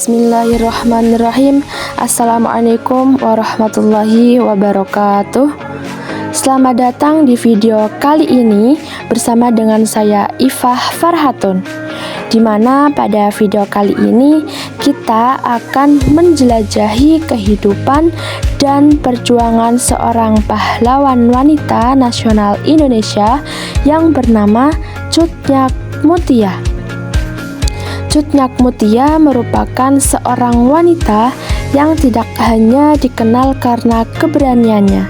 Bismillahirrahmanirrahim. Assalamualaikum warahmatullahi wabarakatuh. Selamat datang di video kali ini bersama dengan saya Ifah Farhatun, di mana pada video kali ini kita akan menjelajahi kehidupan dan perjuangan seorang pahlawan wanita nasional Indonesia yang bernama Cut Nyak Mutia. Cut Nyak Mutia merupakan seorang wanita yang tidak hanya dikenal karena keberaniannya,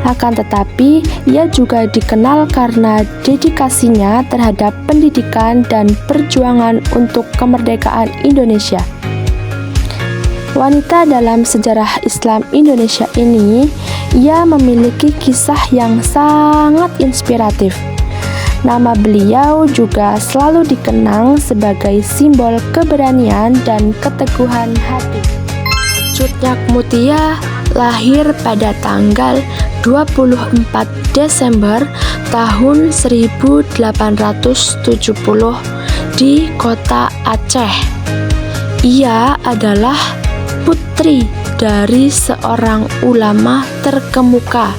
akan tetapi ia juga dikenal karena dedikasinya terhadap pendidikan dan perjuangan untuk kemerdekaan Indonesia. Wanita dalam sejarah Islam Indonesia ini, ia memiliki kisah yang sangat inspiratif. Nama beliau juga selalu dikenang sebagai simbol keberanian dan keteguhan hati. Cut Nyak Mutia lahir pada tanggal 24 Desember tahun 1870 di kota Aceh. Ia adalah putri dari seorang ulama terkemuka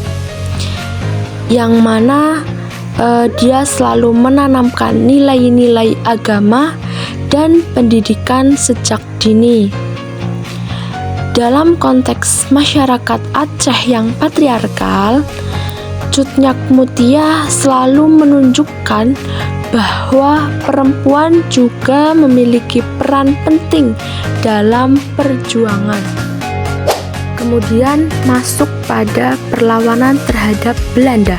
yang mana dia selalu menanamkan nilai-nilai agama dan pendidikan sejak dini. Dalam konteks masyarakat Aceh yang patriarkal, Cut Nyak Mutia selalu menunjukkan bahwa perempuan juga memiliki peran penting dalam perjuangan. Kemudian masuk pada perlawanan terhadap Belanda.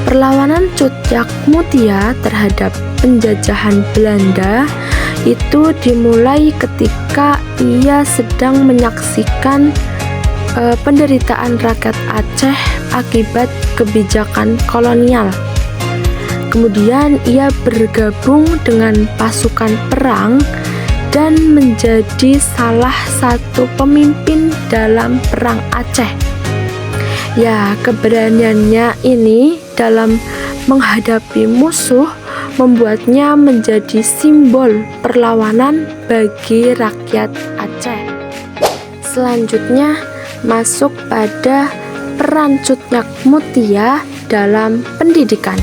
Perlawanan Cut Nyak Mutia terhadap penjajahan Belanda itu dimulai ketika ia sedang menyaksikan penderitaan rakyat Aceh akibat kebijakan kolonial. Kemudian ia bergabung dengan pasukan perang dan menjadi salah satu pemimpin dalam perang Aceh. Ya, keberaniannya ini dalam menghadapi musuh membuatnya menjadi simbol perlawanan bagi rakyat Aceh. Selanjutnya masuk pada peran Cut Nyak Mutia dalam pendidikan.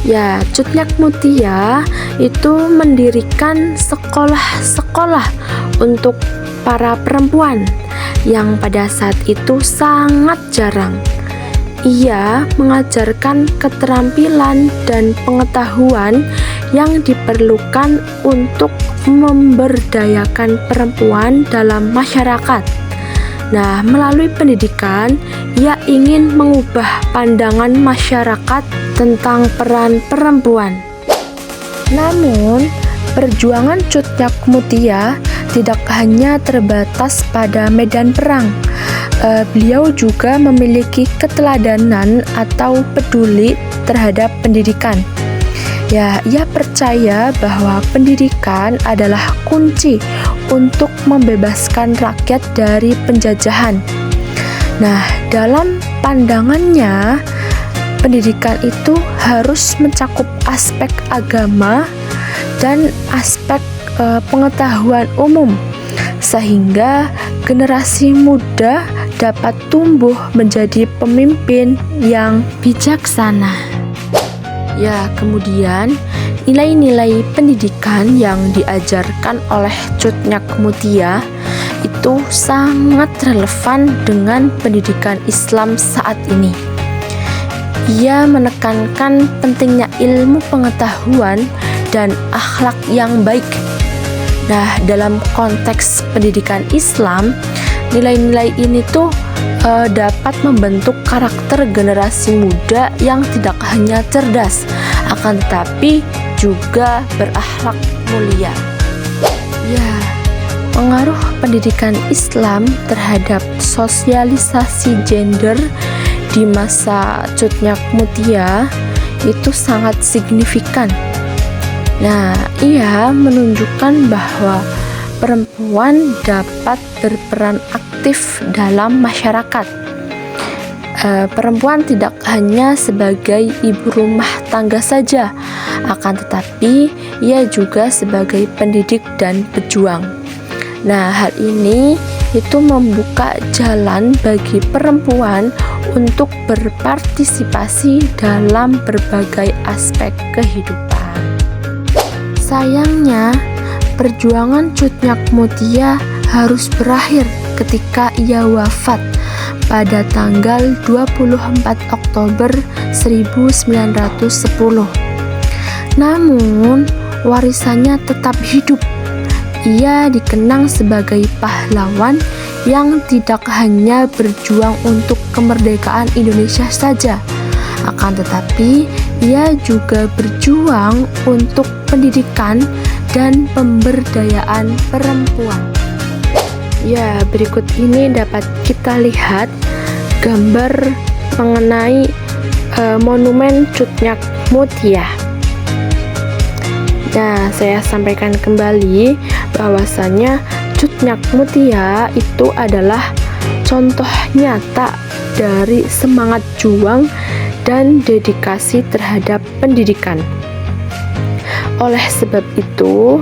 Ya, Cut Nyak Mutia itu mendirikan sekolah-sekolah untuk para perempuan yang pada saat itu sangat jarang. Ia mengajarkan keterampilan dan pengetahuan yang diperlukan untuk memberdayakan perempuan dalam masyarakat. Nah, melalui pendidikan, ia ingin mengubah pandangan masyarakat tentang peran perempuan. Namun, perjuangan Cut Nyak Mutia tidak hanya terbatas pada medan perang. Beliau juga memiliki keteladanan atau peduli terhadap pendidikan. Ya, ia percaya bahwa pendidikan adalah kunci untuk membebaskan rakyat dari penjajahan. Nah, dalam pandangannya, pendidikan itu harus mencakup aspek agama dan aspek pengetahuan umum, sehingga generasi muda dapat tumbuh menjadi pemimpin yang bijaksana. Ya, kemudian nilai-nilai pendidikan yang diajarkan oleh Cut Nyak Mutia itu sangat relevan dengan pendidikan Islam saat ini. Ia menekankan pentingnya ilmu pengetahuan dan akhlak yang baik. Nah, dalam konteks pendidikan Islam, nilai-nilai ini tuh dapat membentuk karakter generasi muda yang tidak hanya cerdas, akan tetapi juga berakhlak mulia. Ya, pengaruh pendidikan Islam terhadap sosialisasi gender di masa Cut Nyak Mutia itu sangat signifikan. Nah, ia menunjukkan bahwa perempuan dapat berperan aktif dalam masyarakat. Perempuan tidak hanya sebagai ibu rumah tangga saja, akan tetapi ia juga sebagai pendidik dan pejuang. Nah, hal ini itu membuka jalan bagi perempuan untuk berpartisipasi dalam berbagai aspek kehidupan. Sayangnya, perjuangan Cut Nyak Mutia harus berakhir ketika ia wafat pada tanggal 24 Oktober 1910. Namun, warisannya tetap hidup. Ia dikenang sebagai pahlawan yang tidak hanya berjuang untuk kemerdekaan Indonesia saja, akan tetapi ia juga berjuang untuk pendidikan dan pemberdayaan perempuan. Ya, berikut ini dapat kita lihat gambar mengenai monumen Cut Nyak Mutia. Nah, saya sampaikan kembali bahwasanya Cut Nyak Mutia itu adalah contoh nyata dari semangat juang dan dedikasi terhadap pendidikan. Oleh sebab itu,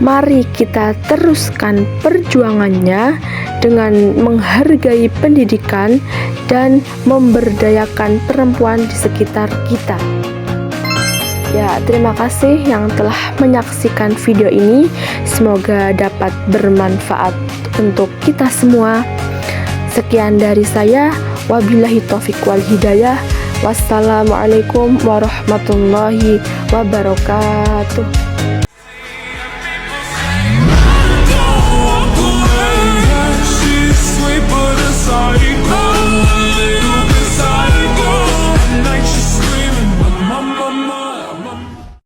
mari kita teruskan perjuangannya dengan menghargai pendidikan dan memberdayakan perempuan di sekitar kita. Ya, terima kasih yang telah menyaksikan video ini. Semoga dapat bermanfaat untuk kita semua. Sekian dari saya. Wabillahi taufiq wal hidayah. Wassalamualaikum warahmatullahi wabarakatuh.